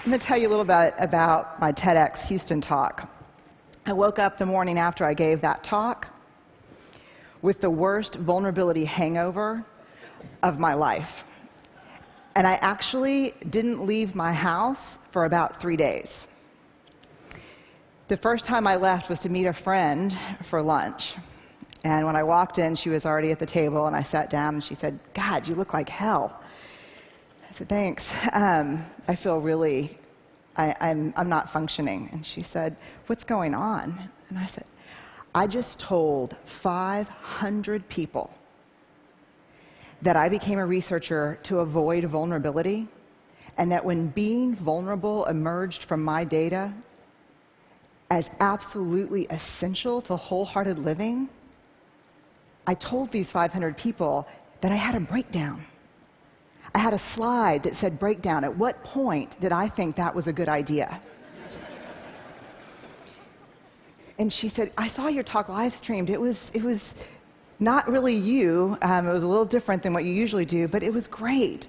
I'm going to tell you a little bit about my TEDx Houston talk. I woke up the morning after I gave that talk with the worst vulnerability hangover of my life. And I actually didn't leave my house for about 3 days. The first time I left was to meet a friend for lunch. And when I walked in, she was already at the table, and I sat down, and she said, "God, you look like hell." I said, "Thanks. I feel really, I'm not functioning." And she said, "What's going on?" And I said, "I just told 500 people that I became a researcher to avoid vulnerability, and that when being vulnerable emerged from my data as absolutely essential to wholehearted living, I told these 500 people that I had a breakdown. I had a slide that said breakdown. At what point did I think that was a good idea?" And she said, "I saw your talk live streamed. It was not really you. It was a little different than what you usually do, but it was great."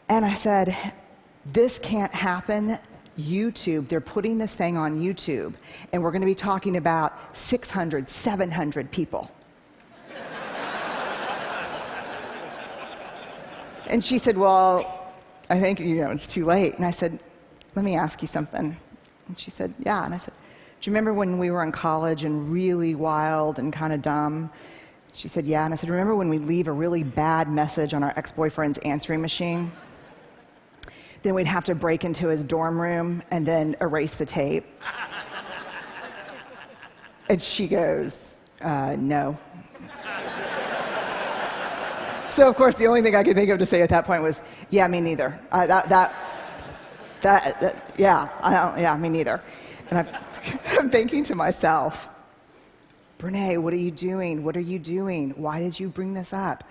And I said, "This can't happen. YouTube, they're putting this thing on YouTube, and we're going to be talking about 600, 700 people." And she said, "Well, I think, it's too late." And I said, "Let me ask you something." And she said, "Yeah." And I said, "Do you remember when we were in college and really wild and kind of dumb?" She said, "Yeah." And I said, "Remember when we leave a really bad message on our ex-boyfriend's answering machine? Then we'd have to break into his dorm room and then erase the tape?" And she goes, "No." So, of course, the only thing I could think of to say at that point was, "Yeah, me neither. Yeah, me neither." And I'm thinking to myself, "Brene, what are you doing? What are you doing? Why did you bring this up?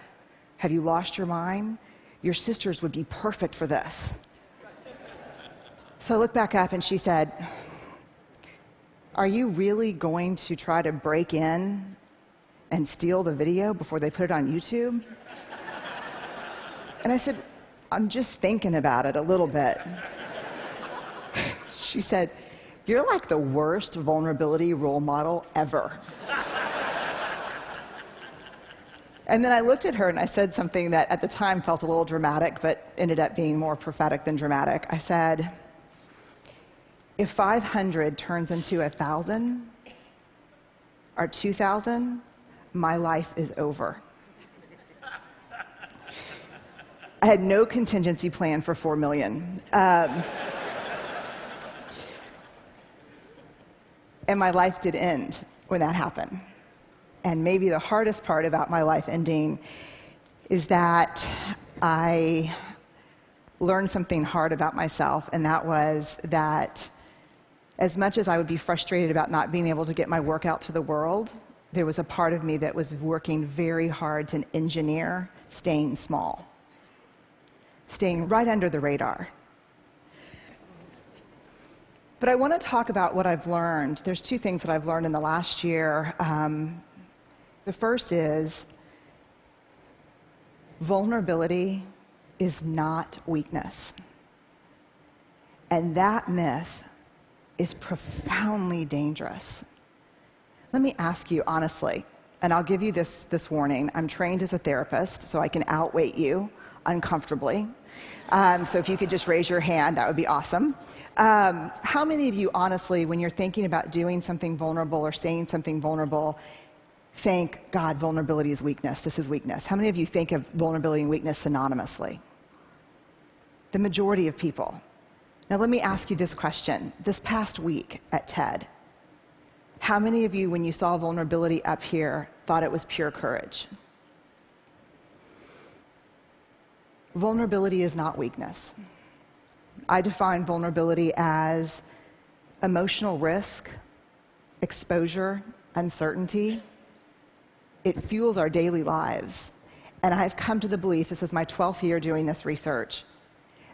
Have you lost your mind? Your sisters would be perfect for this." So I looked back up, and she said, "Are you really going to try to break in and steal the video before they put it on YouTube?" And I said, "I'm just thinking about it a little bit." She said, "You're like the worst vulnerability role model ever." And then I looked at her and I said something that at the time felt a little dramatic, but ended up being more prophetic than dramatic. I said, "If 500 turns into 1,000 or 2,000, my life is over." I had no contingency plan for 4 million. And my life did end when that happened. And maybe the hardest part about my life ending is that I learned something hard about myself, and that was that as much as I would be frustrated about not being able to get my work out to the world, there was a part of me that was working very hard to engineer staying small, staying right under the radar. But I want to talk about what I've learned. There's 2 things that I've learned in the last year. The first is vulnerability is not weakness. And that myth is profoundly dangerous. Let me ask you honestly, and I'll give you this warning. I'm trained as a therapist, so I can outweight you uncomfortably. So if you could just raise your hand, that would be awesome. How many of you, honestly, when you're thinking about doing something vulnerable or saying something vulnerable, think, "God, vulnerability is weakness. This is weakness"? How many of you think of vulnerability and weakness synonymously? The majority of people. Now let me ask you this question. This past week at TED, how many of you, when you saw vulnerability up here, thought it was pure courage? Vulnerability is not weakness. I define vulnerability as emotional risk, exposure, uncertainty. It fuels our daily lives. And I've come to the belief, this is my 12th year doing this research,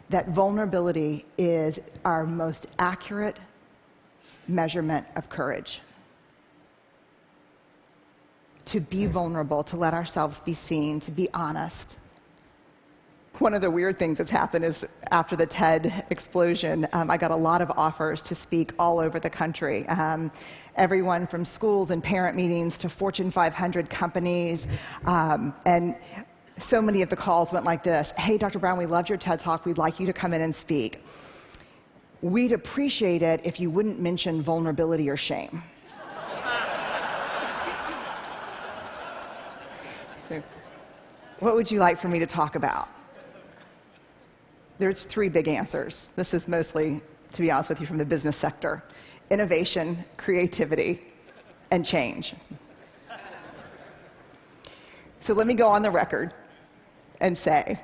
that vulnerability is our most accurate measurement of courage. To be vulnerable, to let ourselves be seen, to be honest. One of the weird things that's happened is after the TED explosion, I got a lot of offers to speak all over the country. Everyone from schools and parent meetings to Fortune 500 companies. And so many of the calls went like this: hey, Dr. Brown, we loved your TED Talk. We'd like you to come in and speak. We'd appreciate it if you wouldn't mention vulnerability or shame. So, what would you like for me to talk about? There's three big answers. This is mostly, to be honest with you, from the business sector: innovation, creativity, and change. So let me go on the record and say,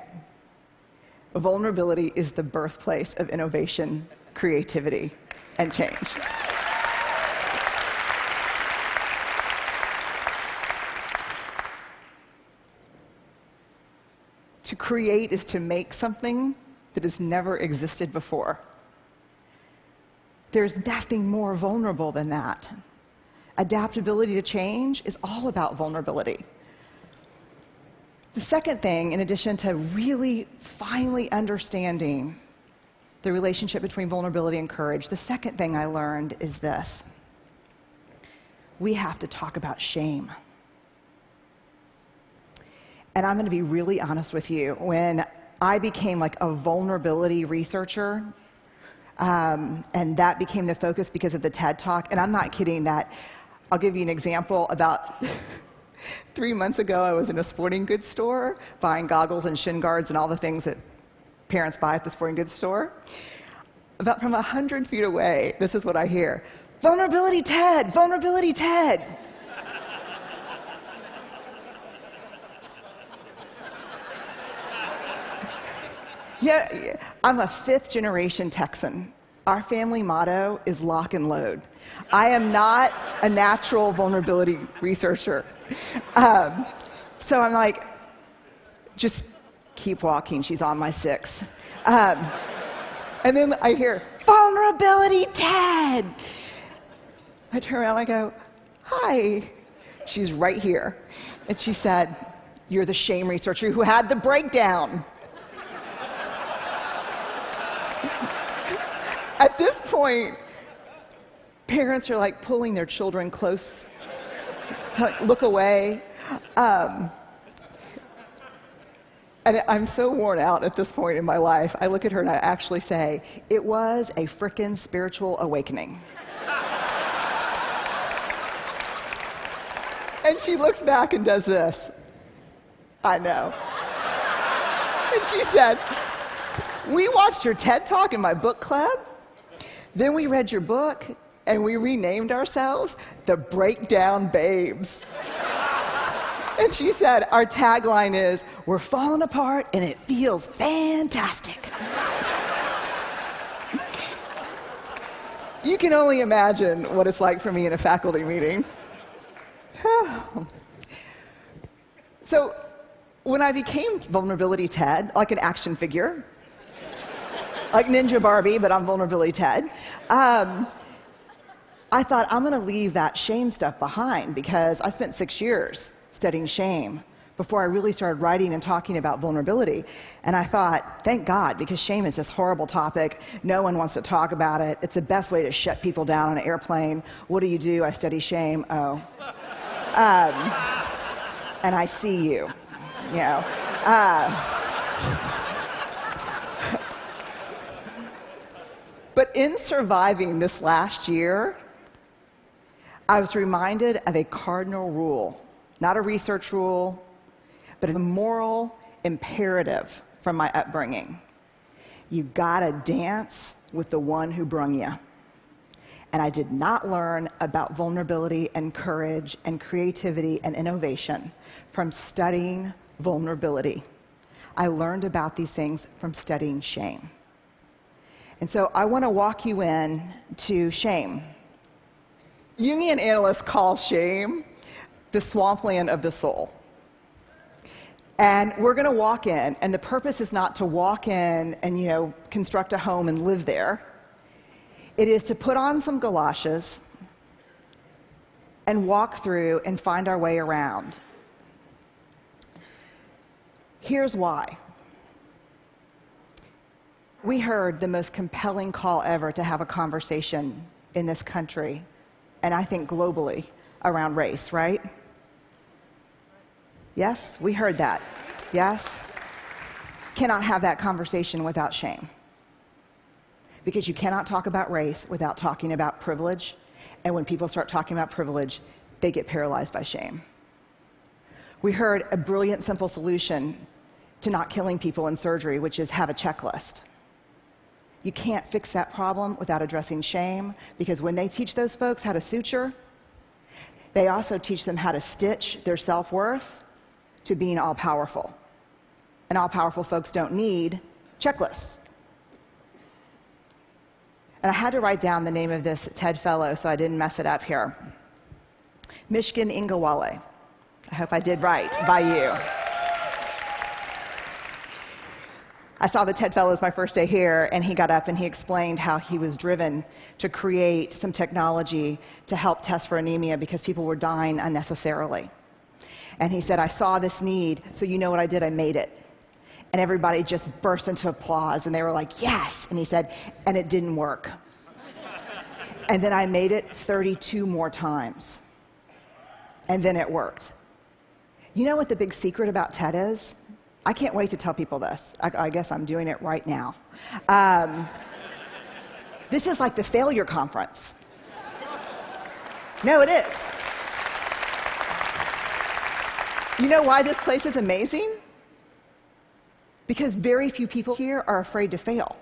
vulnerability is the birthplace of innovation, creativity, and change. To create is to make something that has never existed before. There's nothing more vulnerable than that. Adaptability to change is all about vulnerability. The second thing, in addition to really finally understanding the relationship between vulnerability and courage, the second thing I learned is this: we have to talk about shame. And I'm going to be really honest with you. When I became like a vulnerability researcher, and that became the focus because of the TED Talk, and I'm not kidding that. I'll give you an example. About 3 months ago, I was in a sporting goods store buying goggles and shin guards and all the things that parents buy at the sporting goods store. About from 100 feet away, this is what I hear: vulnerability TED, vulnerability TED. Yeah, I'm a fifth-generation Texan. Our family motto is lock and load. I am not a natural vulnerability researcher. So I'm like, just keep walking, she's on my six. And then I hear, vulnerability TED. I turn around and I go, hi. She's right here. And she said, you're the shame researcher who had the breakdown. At this point, parents are like pulling their children close to like, look away. And I'm so worn out at this point in my life. I look at her and I actually say, it was a frickin' spiritual awakening. And she looks back and does this. I know. And she said, we watched your TED Talk in my book club. Then we read your book, and we renamed ourselves the Breakdown Babes. And she said, our tagline is, we're falling apart, and it feels fantastic. You can only imagine what it's like for me in a faculty meeting. So when I became Vulnerability TED, like an action figure, like Ninja Barbie, but I'm Vulnerability TED, I thought, I'm going to leave that shame stuff behind, because I spent 6 years studying shame before I really started writing and talking about vulnerability. And I thought, thank God, because shame is this horrible topic. No one wants to talk about it. It's the best way to shut people down on an airplane. What do? I study shame. Oh. And I see you, you know. But in surviving this last year, I was reminded of a cardinal rule, not a research rule, but a moral imperative from my upbringing. You gotta dance with the one who brung you. And I did not learn about vulnerability and courage and creativity and innovation from studying vulnerability. I learned about these things from studying shame. And so I want to walk you in to shame. Jungian analysts call shame the swampland of the soul. And we're going to walk in, and the purpose is not to walk in and, you know, construct a home and live there. It is to put on some galoshes and walk through and find our way around. Here's why. We heard the most compelling call ever to have a conversation in this country, and I think globally, around race, right? Yes, we heard that. Yes? Cannot have that conversation without shame. Because you cannot talk about race without talking about privilege, and when people start talking about privilege, they get paralyzed by shame. We heard a brilliant, simple solution to not killing people in surgery, which is have a checklist. You can't fix that problem without addressing shame, because when they teach those folks how to suture, they also teach them how to stitch their self-worth to being all-powerful. And all-powerful folks don't need checklists. And I had to write down the name of this TED Fellow so I didn't mess it up here. Mishkin Ingawale. I hope I did right by you. I saw the TED Fellows my first day here, and he got up and he explained how he was driven to create some technology to help test for anemia because people were dying unnecessarily. And he said, I saw this need, so you know what I did? I made it. And everybody just burst into applause, and they were like, yes! And he said, and it didn't work. And then I made it 32 more times. And then it worked. You know what the big secret about TED is? I can't wait to tell people this. I guess I'm doing it right now. This is like the failure conference. No, it is. You know why this place is amazing? Because very few people here are afraid to fail.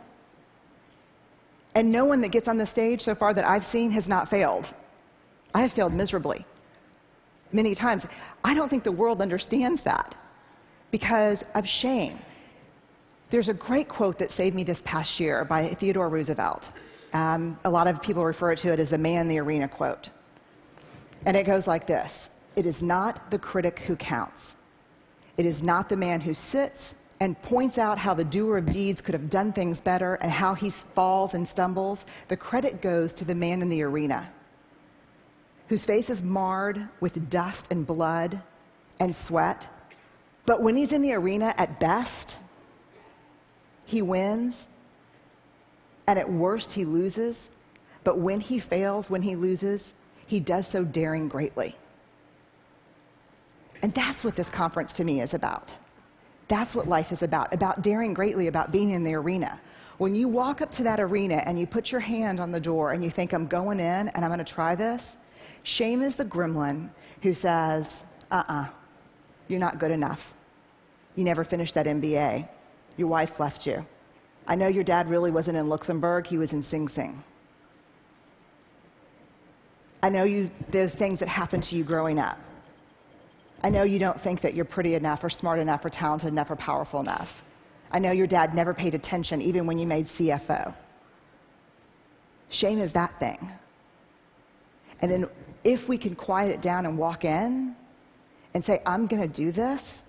And no one that gets on the stage so far that I've seen has not failed. I have failed miserably, many times. I don't think the world understands that because of shame. There's a great quote that saved me this past year by Theodore Roosevelt. A lot of people refer to it as the man in the arena quote. And it goes like this: it is not the critic who counts. It is not the man who sits and points out how the doer of deeds could have done things better and how he falls and stumbles. The credit goes to the man in the arena, whose face is marred with dust and blood and sweat. But when he's in the arena, at best, he wins, and at worst, he loses. But when he fails, when he loses, he does so daring greatly. And that's what this conference to me is about. That's what life is about daring greatly, about being in the arena. When you walk up to that arena and you put your hand on the door and you think, I'm going in and I'm going to try this, shame is the gremlin who says, you're not good enough. You never finished that MBA. Your wife left you. I know your dad really wasn't in Luxembourg, he was in Sing Sing. I know those things that happened to you growing up. I know you don't think that you're pretty enough or smart enough or talented enough or powerful enough. I know your dad never paid attention even when you made CFO. Shame is that thing. And then if we can quiet it down and walk in and say, I'm going to do this,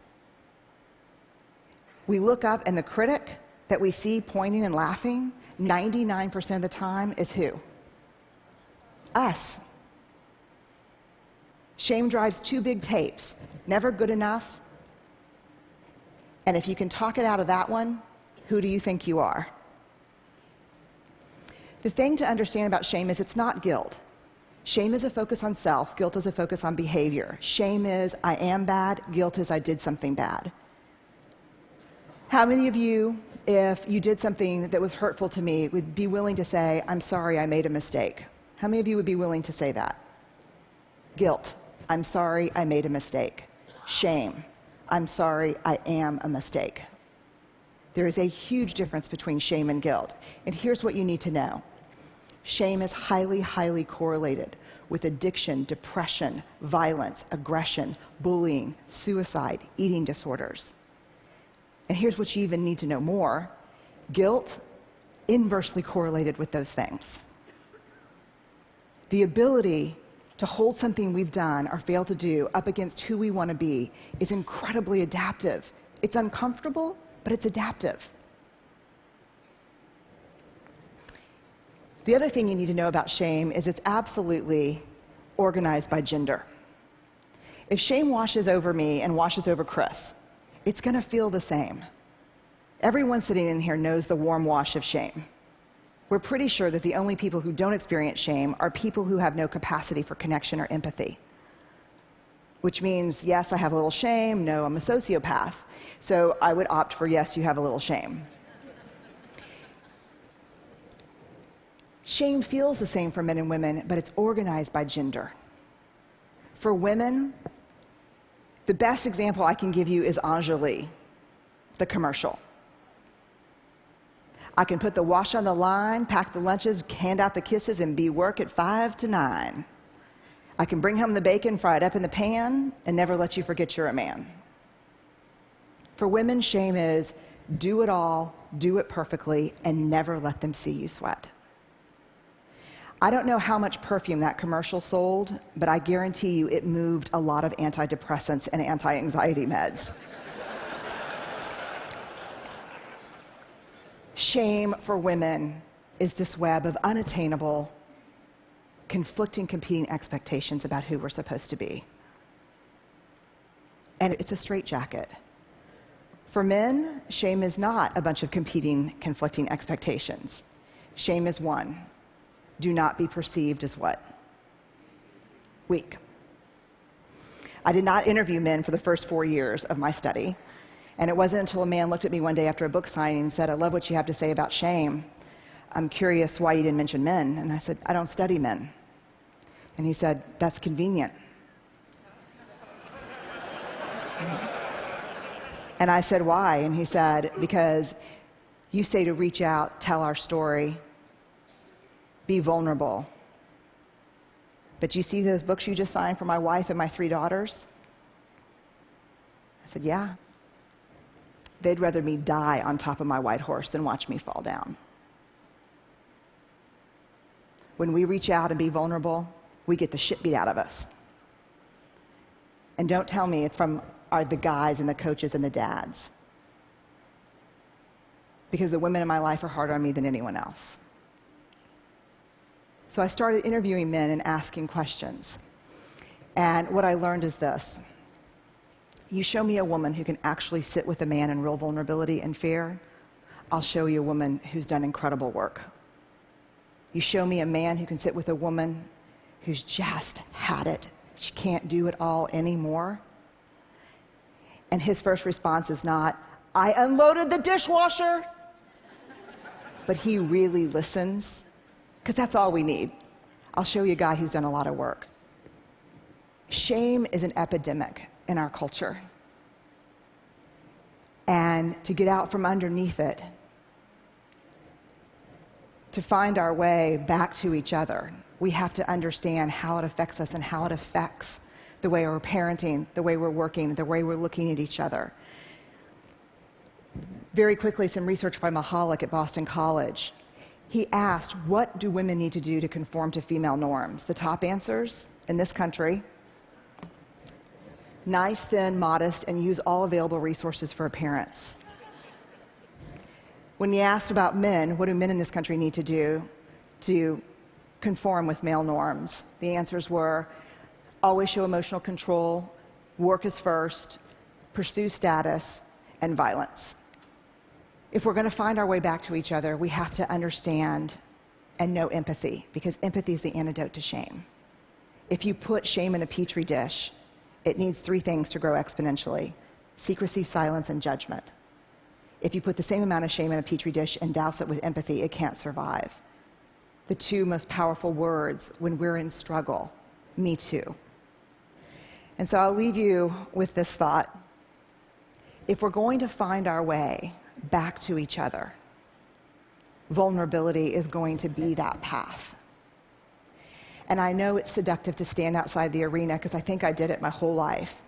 we look up and the critic that we see pointing and laughing, 99% of the time is who? Us. Shame drives two big tapes: never good enough, and if you can talk it out of that one, who do you think you are? The thing to understand about shame is it's not guilt. Shame is a focus on self, guilt is a focus on behavior. Shame is I am bad, guilt is I did something bad. How many of you, if you did something that was hurtful to me, would be willing to say, I'm sorry, I made a mistake? How many of you would be willing to say that? Guilt. I'm sorry, I made a mistake. Shame. I'm sorry, I am a mistake. There is a huge difference between shame and guilt. And here's what you need to know. Shame is highly, highly correlated with addiction, depression, violence, aggression, bullying, suicide, eating disorders. And here's what you even need to know more. Guilt, inversely correlated with those things. The ability to hold something we've done or failed to do up against who we want to be is incredibly adaptive. It's uncomfortable, but it's adaptive. The other thing you need to know about shame is it's absolutely organized by gender. If shame washes over me and washes over Chris, it's going to feel the same. Everyone sitting in here knows the warm wash of shame. We're pretty sure that the only people who don't experience shame are people who have no capacity for connection or empathy. Which means, yes, I have a little shame, no, I'm a sociopath. So I would opt for yes, you have a little shame. Shame feels the same for men and women, but it's organized by gender. For women, the best example I can give you is Anjali, the commercial. I can put the wash on the line, pack the lunches, hand out the kisses, and be work at 5 to 9. I can bring home the bacon, fry it up in the pan, and never let you forget you're a man. For women, shame is do it all, do it perfectly, and never let them see you sweat. I don't know how much perfume that commercial sold, but I guarantee you it moved a lot of antidepressants and anti-anxiety meds. Shame for women is this web of unattainable, conflicting, competing expectations about who we're supposed to be. And it's a straitjacket. For men, shame is not a bunch of competing, conflicting expectations. Shame is one. Do not be perceived as what? Weak. I did not interview men for the first 4 years of my study. And it wasn't until a man looked at me one day after a book signing and said, I love what you have to say about shame. I'm curious why you didn't mention men. And I said, I don't study men. And he said, that's convenient. And I said, why? And he said, because you say to reach out, tell our story, be vulnerable. But you see those books you just signed for my wife and my 3 daughters? I said, yeah. They'd rather me die on top of my white horse than watch me fall down. When we reach out and be vulnerable, we get the shit beat out of us. And don't tell me it's from the guys and the coaches and the dads. Because the women in my life are harder on me than anyone else. So I started interviewing men and asking questions. And what I learned is this. You show me a woman who can actually sit with a man in real vulnerability and fear, I'll show you a woman who's done incredible work. You show me a man who can sit with a woman who's just had it. She can't do it all anymore. And his first response is not, I unloaded the dishwasher. But he really listens, because that's all we need. I'll show you a guy who's done a lot of work. Shame is an epidemic in our culture. And to get out from underneath it, to find our way back to each other, we have to understand how it affects us and how it affects the way we're parenting, the way we're working, the way we're looking at each other. Very quickly, some research by Mahalik at Boston College. He asked, what do women need to do to conform to female norms? The top answers in this country: nice, thin, modest, and use all available resources for appearance. When he asked about men, what do men in this country need to do to conform with male norms? The answers were always show emotional control, work is first, pursue status, and violence. If we're going to find our way back to each other, we have to understand and know empathy, because empathy is the antidote to shame. If you put shame in a petri dish, it needs 3 things to grow exponentially: secrecy, silence, and judgment. If you put the same amount of shame in a petri dish and douse it with empathy, it can't survive. The 2 most powerful words when we're in struggle: me too. And so I'll leave you with this thought. If we're going to find our way back to each other, vulnerability is going to be that path. And I know it's seductive to stand outside the arena, because I think I did it my whole life,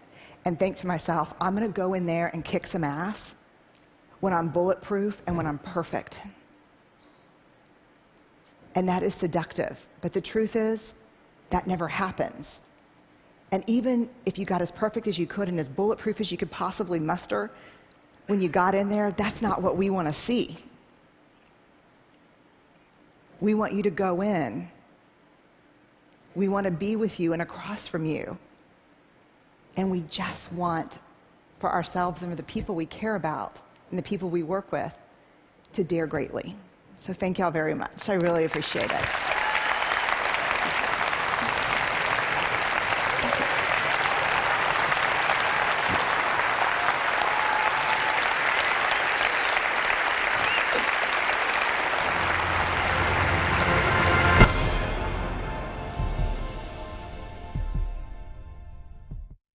and think to myself, I'm going to go in there and kick some ass when I'm bulletproof and when I'm perfect. And that is seductive. But the truth is, that never happens. And even if you got as perfect as you could and as bulletproof as you could possibly muster, when you got in there, that's not what we want to see. We want you to go in. We want to be with you and across from you. And we just want, for ourselves and for the people we care about, and the people we work with to dare greatly. So thank y'all very much. I really appreciate it.